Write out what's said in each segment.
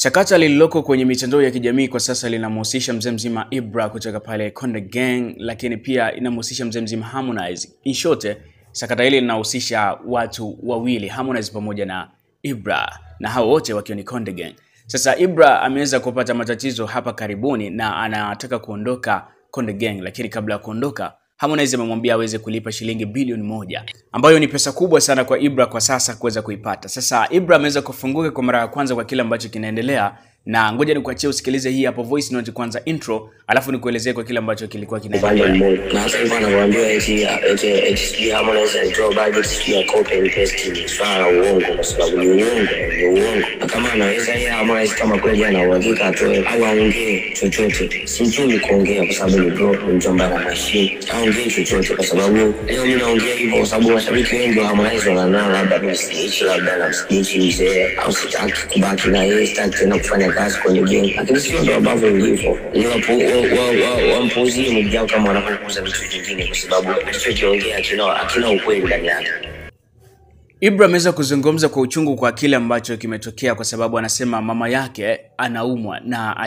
Sakata lililoko kwenye mitandao ya kijamii kwa sasa linamhusisha mzee mzima Ibra kutoka pale Konde Gang, lakini pia inamhusisha mzee mzima Harmonize. In short, sakata hili linahusisha watu wawili, Harmonize pamoja na Ibra, na hao wote wakiwa ni Konde Gang. Sasa Ibra ameweza kupata matatizo hapa karibuni na anataka kuondoka Konde Gang, lakini kabla ya kuondoka Harmonize amemwambia aweze kulipa shilingi bilioni 1 ambayo ni pesa kubwa sana kwa Ibra kwa sasa kuweza kuipata. Sasa Ibra ameweza kufunguka kwa mara ya kwanza kwa kile ambacho kinaendelea, na ngoja nikuachie usikilize hii hapo voice note kwanza intro, alafu nikuelezee kwa kile ambacho kilikuwa kinaendelea. Na sasa hivi anawaambia eti Harmonize alitoa budget ya copy and paste, swala uongo kwa sababu ni uongo. Na kama anaweza yeye Harmonize kama kweli ana uhakika atoe au aongee chochote, simchumi kuongea kwa sababu ni bro, mtu ambaye ana mashine, aongee chochote kwa sababu leo mimi naongea hivyo kwa sababu mashabiki wengi wa Harmonize wananana labda msinichi labda na msinichi mzee au sitaki kubaki na yeye, sitaki tena kufanya kazi kwenye game, lakini sio ndo ambavyo ilivyo. Wampuzie mjao kama wanapokuza vitu vingine kwa sababu alichokiongea akina ukweli ndani yake. Ibra ameweza kuzungumza kwa uchungu kwa kile ambacho kimetokea, kwa sababu anasema mama yake anaumwa na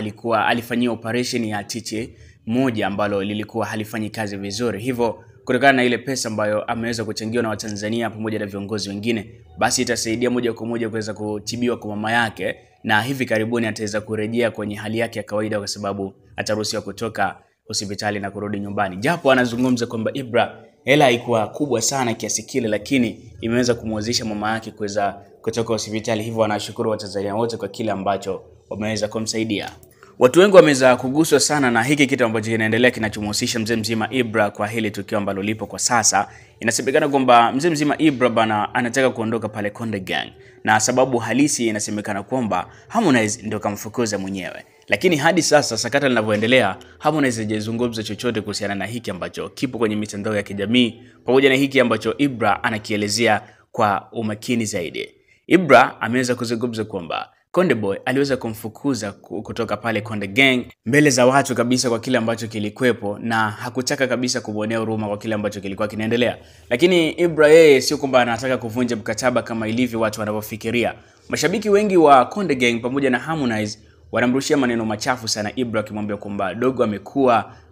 alifanyia operation ya titi moja ambalo lilikuwa halifanyi kazi vizuri. Hivyo kutokana na ile pesa ambayo ameweza kuchangiwa na Watanzania pamoja na viongozi wengine, basi itasaidia moja kwa moja kuweza kutibiwa kwa mama yake, na hivi karibuni ataweza kurejea kwenye hali yake ya kawaida kwa sababu ataruhusiwa kutoka hospitali na kurudi nyumbani. Japo anazungumza kwamba Ibra hela haikuwa kubwa sana kiasi kile, lakini imeweza kumwezesha mama yake kuweza kutoka hospitali. Hivyo anashukuru Watanzania wote kwa kile ambacho wameweza kumsaidia. Watu wengi wameweza kuguswa sana na hiki kitu ambacho kinaendelea kinachomhusisha mzee mzima Ibra kwa hili tukio ambalo lipo kwa sasa. Inasemekana kwamba mzee mzima Ibra bana anataka kuondoka pale Konde Gang, na sababu halisi inasemekana kwamba Harmonize ndio kamfukuza mwenyewe. Lakini hadi sasa sakata linavyoendelea, Harmonize hajazungumza chochote kuhusiana na hiki ambacho kipo kwenye mitandao ya kijamii pamoja na hiki ambacho Ibra anakielezea kwa umakini zaidi. Ibra ameweza kuzungumza kwamba Konde Boy aliweza kumfukuza kutoka pale Konde Gang mbele za watu kabisa kwa kile ambacho kilikuwepo, na hakutaka kabisa kumwonea huruma kwa kile ambacho kilikuwa kinaendelea. Lakini Ibra yeye sio kwamba anataka kuvunja mkataba kama ilivyo watu wanavyofikiria. Mashabiki wengi wa Konde Gang pamoja na Harmonize wanamrushia maneno machafu sana Ibra, akimwambia kwamba dogo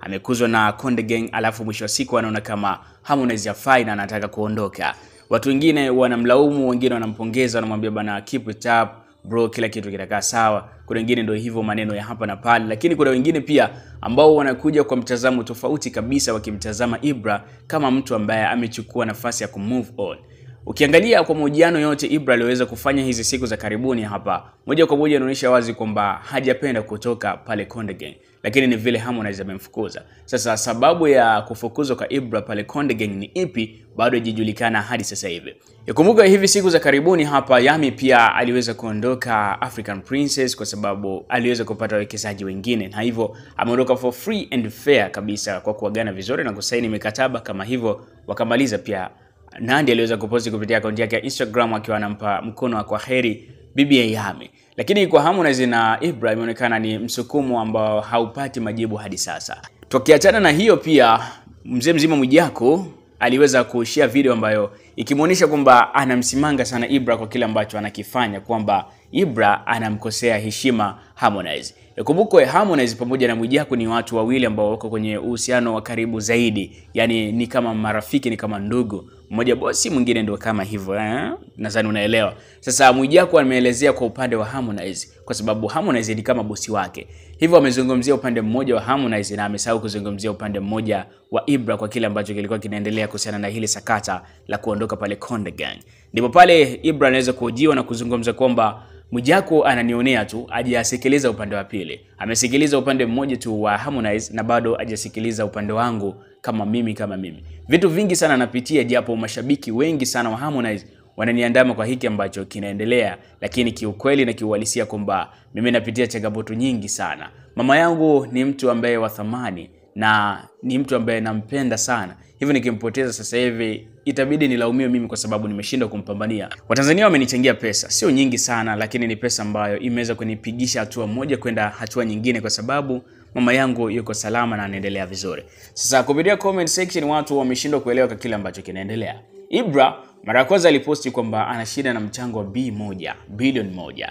amekuzwa na Konde Gang, alafu mwisho wa siku anaona kama Harmonize hafai na anataka kuondoka. Watu wengine wanamlaumu, wengine wanampongeza, wanamwambia bana keep it up bro, kila kitu kitakaa sawa. Kuna wengine ndio hivyo maneno ya hapa na pale, lakini kuna wengine pia ambao wanakuja kwa mtazamo tofauti kabisa, wakimtazama Ibra kama mtu ambaye amechukua nafasi ya kumove on. Ukiangalia kwa mahojiano yote Ibra aliweza kufanya hizi siku za karibuni hapa, moja kwa moja inaonyesha wazi kwamba hajapenda kutoka pale Konde Gang, lakini ni vile Harmonize amemfukuza. Sasa sababu ya kufukuzwa kwa Ibra pale Konde Gang ni ipi bado haijulikana hadi sasa hivi. Ikumbuka hivi siku za karibuni hapa Yami pia aliweza kuondoka African Princess kwa sababu aliweza kupata wawekezaji wengine, na hivyo ameondoka for free and fair kabisa kwa kuagana vizuri na kusaini mikataba kama hivyo wakamaliza. Pia Nandy aliweza kuposti kupitia akaunti yake ya Instagram akiwa anampa mkono wa kwaheri bibi ya Yami. Lakini kwa Harmonize na Ibra imeonekana ni msukumo ambao haupati majibu hadi sasa. Tukiachana na hiyo, pia mzee mzima Mwijaku aliweza kushare video ambayo ikimuonesha kwamba anamsimanga sana Ibra kwa kile ambacho anakifanya, kwamba Ibra anamkosea heshima Harmonize. Ikumbukwe Harmonize pamoja na Mwijaku ni watu wawili ambao wako kwenye uhusiano wa karibu zaidi, yani ni kama marafiki, ni kama ndugu. Mmoja bosi, mwingine ndio kama hivyo, nadhani unaelewa. Sasa Mwijaku ameelezea kwa upande wa Harmonize kwa sababu Harmonize ni kama bosi wake. Hivyo amezungumzia upande mmoja wa Harmonize na amesahau kuzungumzia upande mmoja wa Ibra kwa kile ambacho kilikuwa kinaendelea kuhusiana na hili sakata la kuondoka pale Konde Gang. Ndipo pale Ibra anaweza kujiwa na kuzungumza kwamba Mwijaku ananionea tu, hajasikiliza upande wa pili. Amesikiliza upande mmoja tu wa Harmonize na bado hajasikiliza upande wangu kama mimi. Vitu vingi sana napitia, japo mashabiki wengi sana wa Harmonize wananiandama kwa hiki ambacho kinaendelea, lakini kiukweli na kiuhalisia kwamba mimi napitia changamoto nyingi sana. Mama yangu ni mtu ambaye wa thamani na ni mtu ambaye nampenda sana. Hivyo nikimpoteza sasa hivi itabidi nilaumiwe mimi kwa sababu nimeshindwa kumpambania. Watanzania wamenichangia pesa, sio nyingi sana, lakini ni pesa ambayo imeweza kunipigisha hatua moja kwenda hatua nyingine kwa sababu mama yangu yuko salama na anaendelea vizuri. Sasa kupitia comment section watu wameshindwa kuelewa kwa kile ambacho kinaendelea. Ibra mara ya kwanza aliposti kwamba ana shida na mchango wa bilioni 1.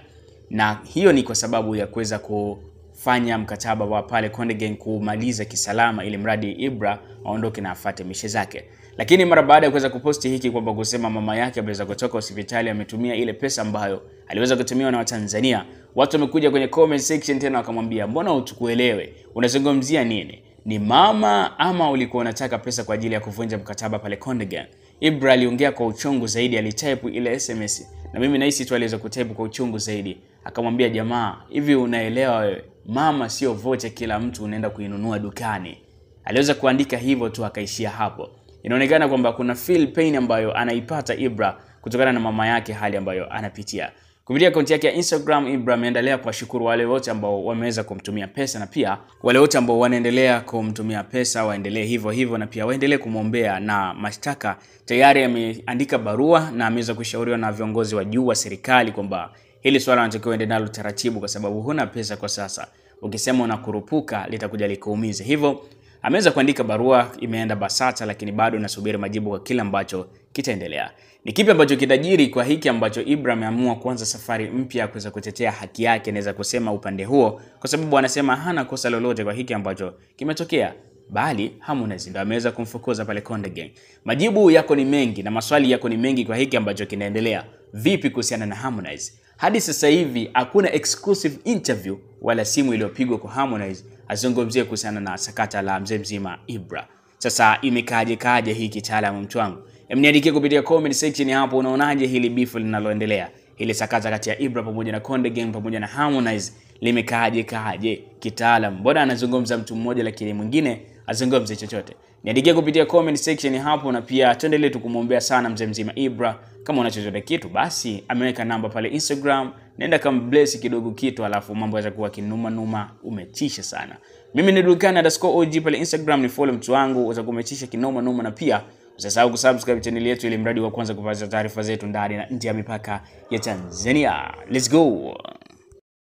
na hiyo ni kwa sababu ya kuweza kufanya mkataba wa pale Konde Gang kumaliza kisalama ili mradi Ibra aondoke na afate mishe zake. Lakini mara baada ya kuweza kuposti hiki kwamba kusema mama yake ameweza kutoka hospitali ametumia ile pesa ambayo aliweza kutumiwa na Watanzania, watu wamekuja kwenye comment section tena wakamwambia, mbona utukuelewe, unazungumzia nini? Ni mama ama ulikuwa unataka pesa kwa ajili ya kuvunja mkataba pale Konde Gang? Ibra aliongea kwa uchungu zaidi, alitype ile SMS na mimi nahisi tu aliweza kutype kwa uchungu zaidi. Akamwambia, jamaa, hivi unaelewa wewe, mama sio vocha kila mtu unaenda kuinunua dukani. Aliweza kuandika hivyo tu akaishia hapo. Inaonekana kwamba kuna feel pain ambayo anaipata Ibra kutokana na mama yake, hali ambayo anapitia. Kupitia akaunti yake ya Instagram, Ibra ameendelea kuwashukuru wale wote ambao wameweza kumtumia pesa, na pia wale wote ambao wanaendelea kumtumia pesa waendelee hivyo hivyo, na pia waendelee kumwombea. Na mashtaka tayari ameandika barua na ameweza kushauriwa na viongozi wa juu wa serikali kwamba hili swala linatakiwa ende nalo taratibu, kwa sababu huna pesa kwa sasa. Ukisema unakurupuka litakuja likuumize. Hivyo ameweza kuandika barua, imeenda BASATA, lakini bado nasubiri majibu kwa kila ambacho kitaendelea. Ni kipi ambacho kitajiri kwa hiki ambacho Ibra ameamua kuanza safari mpya kuweza kutetea haki yake? Naweza kusema upande huo, kwa sababu anasema hana kosa lolote kwa hiki ambacho kimetokea, bali Harmonize ndio ameweza kumfukuza pale Konde Gang. Majibu yako ni mengi na maswali yako ni mengi kwa hiki ambacho kinaendelea. Vipi kuhusiana na Harmonize? Hadi sasa hivi hakuna exclusive interview wala simu iliyopigwa kwa Harmonize azungumzie kuhusiana na sakata la mzee mzima Ibra. Sasa imekaaje hii kitaalamu mtu wangu? Niandikie kupitia comment section hapo, unaonaje hili beef linaloendelea? Hili sakata kati ya Ibra pamoja na Konde Gang pamoja na Harmonize limekaaje kitaalamu? Mbona anazungumza mtu mmoja lakini mwingine azungumze chochote? Niandikie kupitia comment section hapo, na pia tuendelee tukumuombea sana mzee mzima Ibra. Kama una chochote kitu, basi ameweka namba pale Instagram, nenda bless kidogo kitu, alafu mambo yatakuwa kinuma umetisha sana. Mimi ni Dulkana_OG pale Instagram, ni follow mtu wangu, utakuwa umetisha kinoma, na pia usisahau kusubscribe channel yetu ili mradi wa kwanza kupata taarifa zetu ndani na nje ya mipaka ya Tanzania. Let's go.